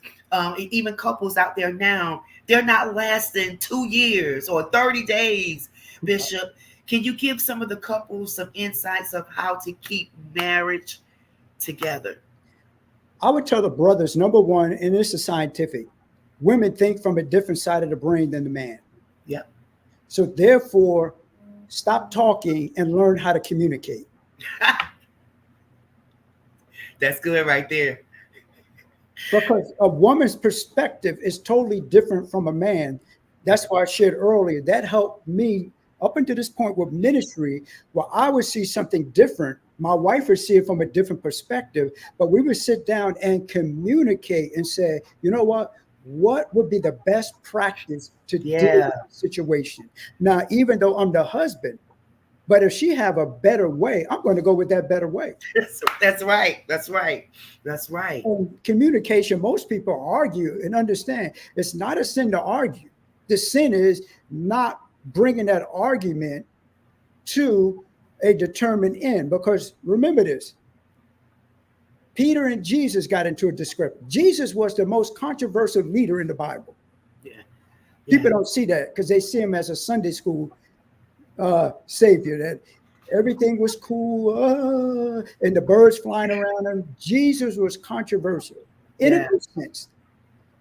even couples out there now, they're not lasting 2 years or 30 days, Bishop. Can you give some of the couples some insights of how to keep marriage together? I would tell the brothers, number one, and this is scientific, women think from a different side of the brain than the man. Yep. So therefore, stop talking and learn how to communicate. That's good right there. Because a woman's perspective is totally different from a man. That's why I shared earlier. That helped me up until this point with ministry, where I would see something different. My wife would see it from a different perspective, but we would sit down and communicate and say, you know what would be the best practice to deal with the situation? Now, even though I'm the husband, but if she have a better way, I'm going to go with that better way. That's right. That's right. That's right. And communication, most people argue, and understand it's not a sin to argue. The sin is not bringing that argument to a determined end. Because remember this, Peter and Jesus got into a discrepancy. Jesus was the most controversial leader in the Bible. People don't see that because they see him as a Sunday school savior, that everything was cool and the birds flying around him. Jesus was controversial in a good sense.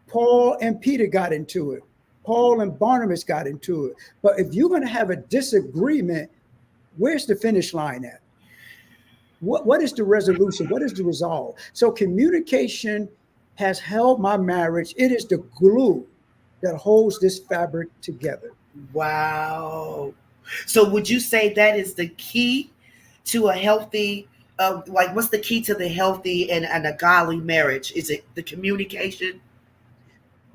Paul and Peter got into it. Paul and Barnabas got into it. But if you're going to have a disagreement, where's the finish line at? What is the resolution? What is the resolve? So communication has held my marriage. It is the glue that holds this fabric together. Wow. So would you say that is the key to a healthy, like what's the key to the healthy and a godly marriage? Is it the communication?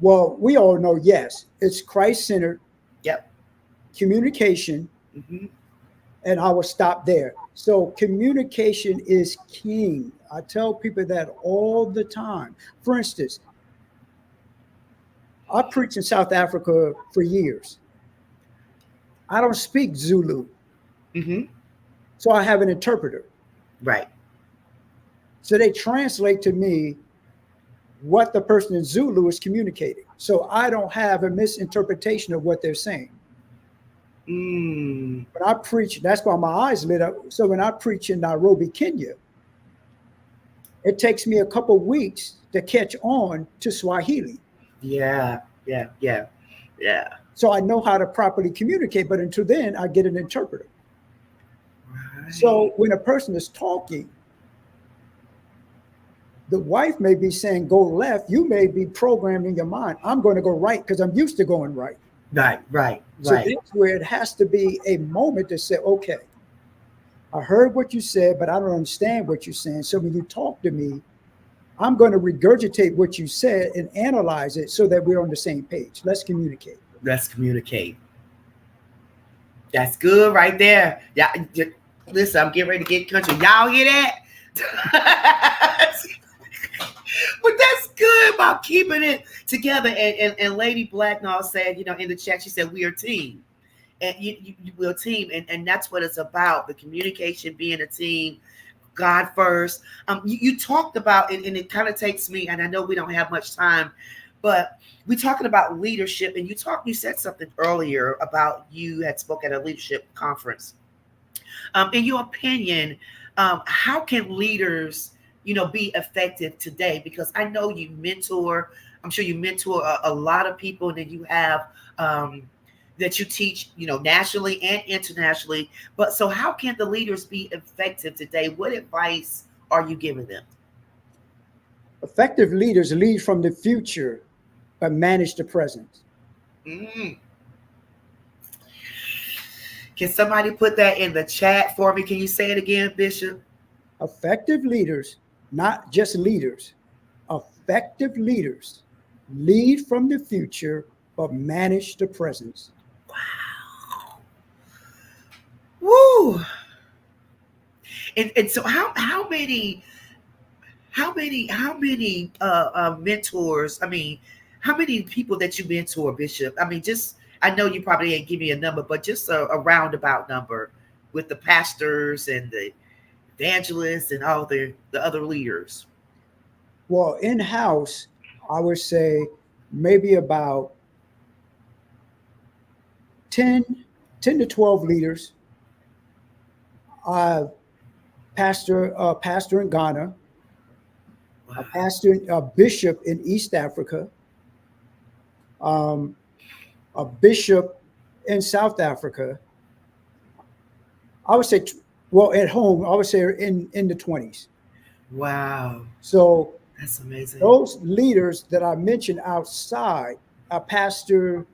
Well, we all know, yes, it's Christ-centered Yep. communication, Hmm. and I will stop there. So communication is king. I tell people that all the time. For instance, I preached in South Africa for years. I don't speak Zulu, Hmm. so I have an interpreter. Right. So they translate to me what the person in Zulu is communicating. So I don't have a misinterpretation of what they're saying. Mm. When I preach, that's why my eyes lit up. So when I preach in Nairobi, Kenya, it takes me a couple weeks to catch on to Swahili. Yeah. Yeah. Yeah. Yeah. So I know how to properly communicate, but until then, I get an interpreter. Right. So when a person is talking, the wife may be saying go left. You may be programmed in your mind, I'm going to go right because I'm used to going right. Right. Right. So Right. that's where it has to be a moment to say, okay, I heard what you said, but I don't understand what you're saying. So when you talk to me, I'm going to regurgitate what you said and analyze it so that we're on the same page. Let's communicate. Let's communicate. That's good right there. Yeah. Listen, I'm getting ready to get country. Y'all hear that? But that's good about keeping it together. And Lady Blacknall said, in the chat, she said, we are a team. And we're a team. And that's what it's about. The communication, being a team, God first. You talked about, and it kind of takes me, and I know we don't have much time, but we're talking about leadership. And you said something earlier about you had spoken at a leadership conference. In your opinion, how can leaders be effective today? Because I know you mentor, I'm sure you mentor a lot of people, and then you have that you teach, nationally and internationally. But so how can the leaders be effective today? What advice are you giving them? Effective leaders lead from the future, but manage the present. Mm. Can somebody put that in the chat for me? Can you say it again, Bishop? Effective leaders, not just leaders, effective leaders lead from the future, but manage the present. Wow. Woo. And so how many mentors, how many people that you mentor, Bishop? I know you probably ain't give me a number, but just a roundabout number with the pastors and the evangelists and all the other leaders. Well, in-house, I would say maybe about 10 to 12 leaders. Pastor in Ghana, Wow. a bishop in East Africa, a bishop in South Africa. I would say, at home, I would say in the 20s. Wow. So That's amazing. those leaders that I mentioned outside are pastors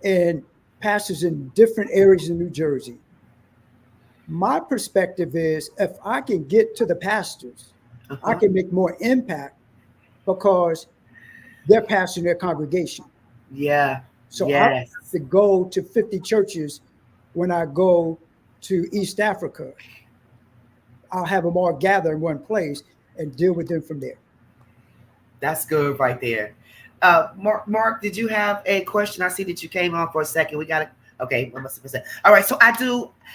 in different areas in New Jersey. My perspective is if I can get to the pastors, I can make more impact because they're pastoring their congregation. Yeah. So yes. I have to go to 50 churches when I go to East Africa. I'll have them all gather in one place and deal with them from there. That's good right there. Mark, did you have a question? I see that you came on for a second. We got to, okay. All right. So I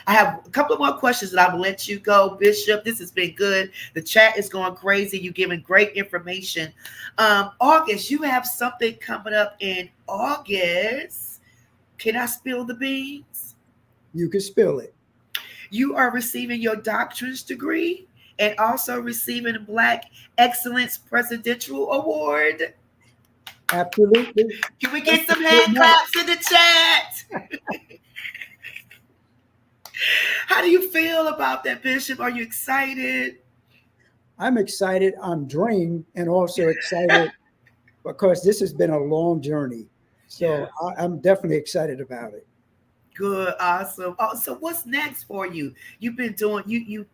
have a couple of more questions that I will let you go, Bishop. This has been good. The chat is going crazy. You're giving great information. August, you have something coming up in August. Can I spill the beans? You can spill it. You are receiving your doctorate's degree and also receiving a Black Excellence Presidential Award. Absolutely. Can we get some hand claps in the chat? How do you feel about that, Bishop? Are you excited? I'm excited. I'm drained and also excited because this has been a long journey. So yeah. I'm definitely excited about it. Good, awesome. Oh, so what's next for you? You've been doing you.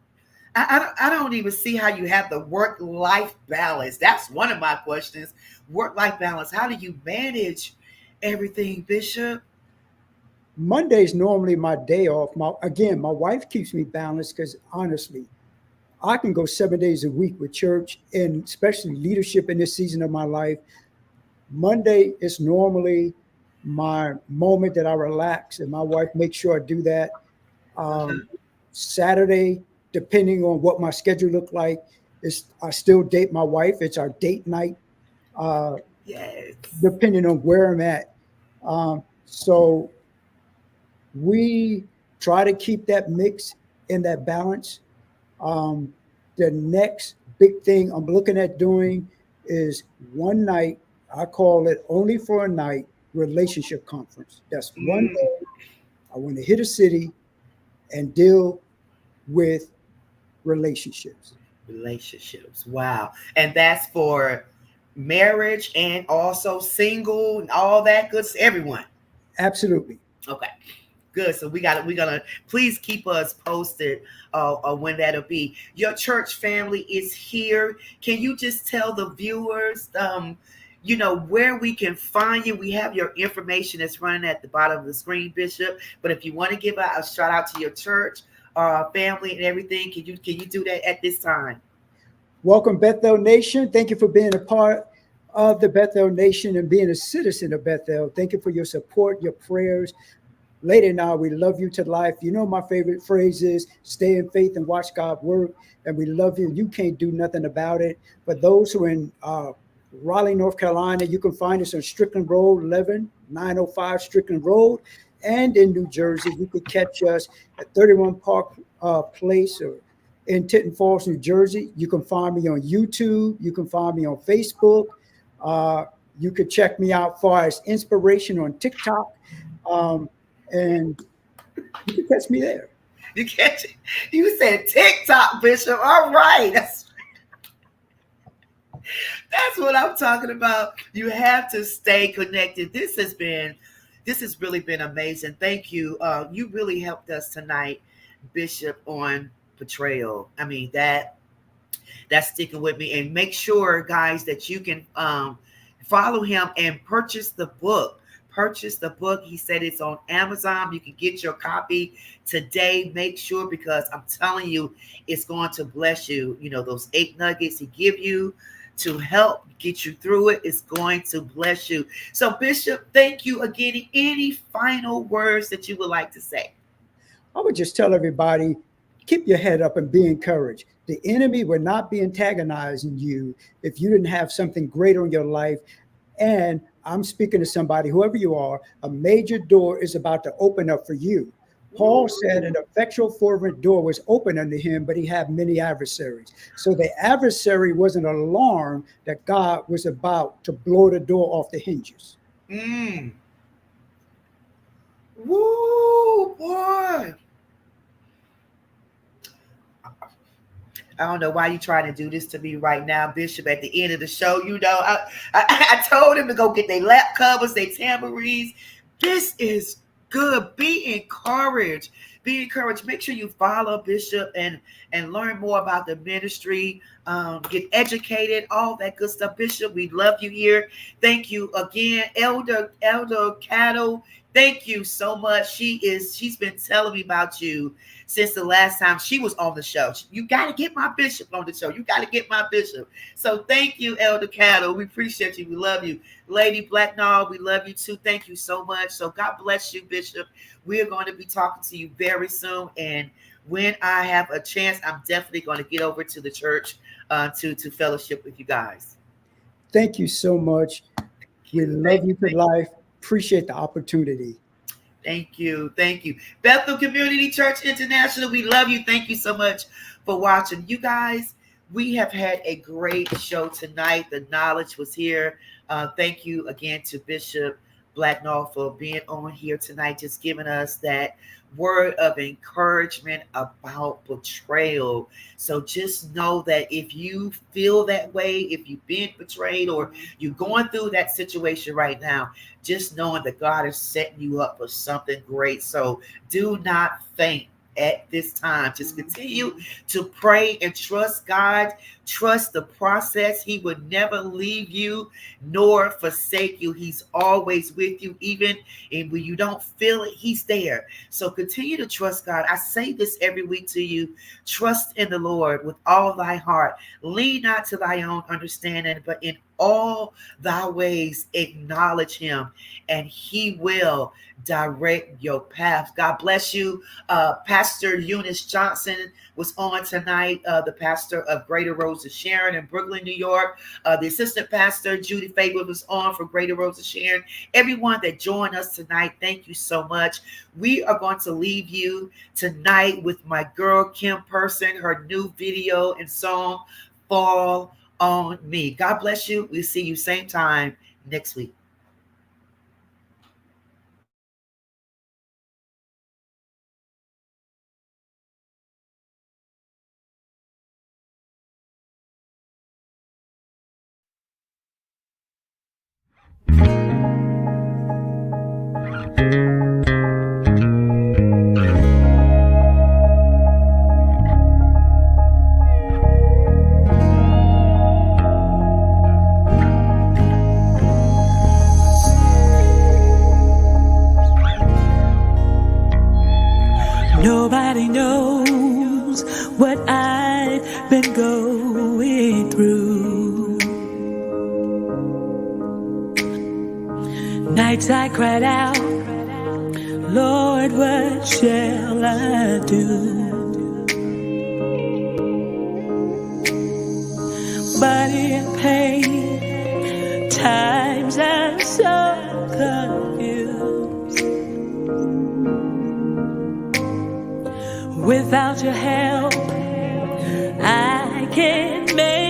I don't even see how you have the work life balance. That's one of my questions. Work life balance. How do you manage everything, Bishop? Monday's normally my day off. My wife keeps me balanced because honestly, I can go 7 days a week with church and especially leadership in this season of my life. Monday is normally my moment that I relax, and my wife makes sure I do that. Uh-huh. Saturday, depending on what my schedule look like, is I still date my wife. It's our date night, uh, Yes. depending on where I'm at. So we try to keep that mix and that balance. Um, the next big thing I'm looking at doing is one night, I call it only for a night relationship conference. That's one Mm, day I want to hit a city and deal with relationships. relationships. Wow. And that's for marriage and also single and all that good. Everyone. Absolutely. Okay. Good. So we're gonna please keep us posted when that'll be. Your church family is here. Can you just tell the viewers where we can find you? We have your information that's running at the bottom of the screen, Bishop. But if you want to give a shout out to your church, family and everything, can you do that at this time? Welcome, Bethel Nation. Thank you for being a part of the Bethel Nation and being a citizen of Bethel. Thank you for your support, your prayers. Lady and I, we love you to life. You know, my favorite phrase is stay in faith and watch God work. And we love you. You can't do nothing about it. For those who are in Raleigh, North Carolina, you can find us on Strickland Road, 905 Strickland Road. And in New Jersey, you could catch us at 31 Park Place or in Tinton Falls, New Jersey. You can find me on YouTube. You can find me on Facebook. You could check me out far as inspiration on TikTok. And you can catch me there. You catch it? You said TikTok, Bishop. All right. That's what I'm talking about. You have to stay connected. This has really been amazing. Thank you. You really helped us tonight, Bishop, on betrayal. I mean, that's sticking with me. And make sure, guys, that you can follow him and purchase the book. Purchase the book. He said it's on Amazon. You can get your copy today. Make sure, because I'm telling you, it's going to bless you. You know, those 8 nuggets he give you to help get you through it is going to bless you. So, Bishop, thank you again. Any final words that you would like to say? I would just tell everybody, keep your head up and be encouraged. The enemy will not be antagonizing you if you didn't have something great on your life. And I'm speaking to somebody, whoever you are, a major door is about to open up for you. Paul said an effectual fervent door was open unto him, but he had many adversaries. So the adversary was an alarm that God was about to blow the door off the hinges. Woo, boy. I don't know why you trying to do this to me right now, Bishop. At the end of the show, I told him to go get their lap covers, their tambourines. This is good. Be encouraged. Be encouraged. Make sure you follow Bishop and learn more about the ministry. Get educated, all that good stuff. Bishop, we love you here. Thank you again, Elder Cattle. Thank you so much. She's been telling me about you since the last time she was on the show. You got to get my bishop on the show. You got to get my bishop. So thank you, Elder Cattle. We appreciate you. We love you. Lady Blacknall, we love you too. Thank you so much. So God bless you, Bishop. We are going to be talking to you very soon. And when I have a chance, I'm definitely going to get over to the church to fellowship with you guys. Thank you so much. We love you to life. Appreciate the opportunity. Thank you. Thank you. Bethel Community Church International, we love you. Thank you so much for watching. You guys, we have had a great show tonight. The knowledge was here. Thank you again to Bishop Blacknall for being on here tonight, just giving us that word of encouragement about betrayal. So just know that if you feel that way, if you've been betrayed or you're going through that situation right now, just knowing that God is setting you up for something great. So do not faint at this time. Just continue to pray and trust God. Trust the process. He would never leave you nor forsake you. He's always with you, even when you don't feel it, he's there. So continue to trust God. I say this every week to you. Trust in the Lord with all thy heart. Lean not to thy own understanding, but in all thy ways acknowledge him, and he will direct your path. God bless you. Pastor Eunice Johnson was on tonight, the pastor of Greater Rose of Sharon in Brooklyn, New York. The assistant pastor, Judy Faber, was on for Greater Rose of Sharon. Everyone that joined us tonight, thank you so much. We are going to leave you tonight with my girl, Kim Person, her new video and song, Fall on Me. God bless you. We'll see you same time next week. Nobody knows what I've been going through. Nights I cried out, Lord, what shall I do? But in pain, times I'm so confused. Without your help, I can't make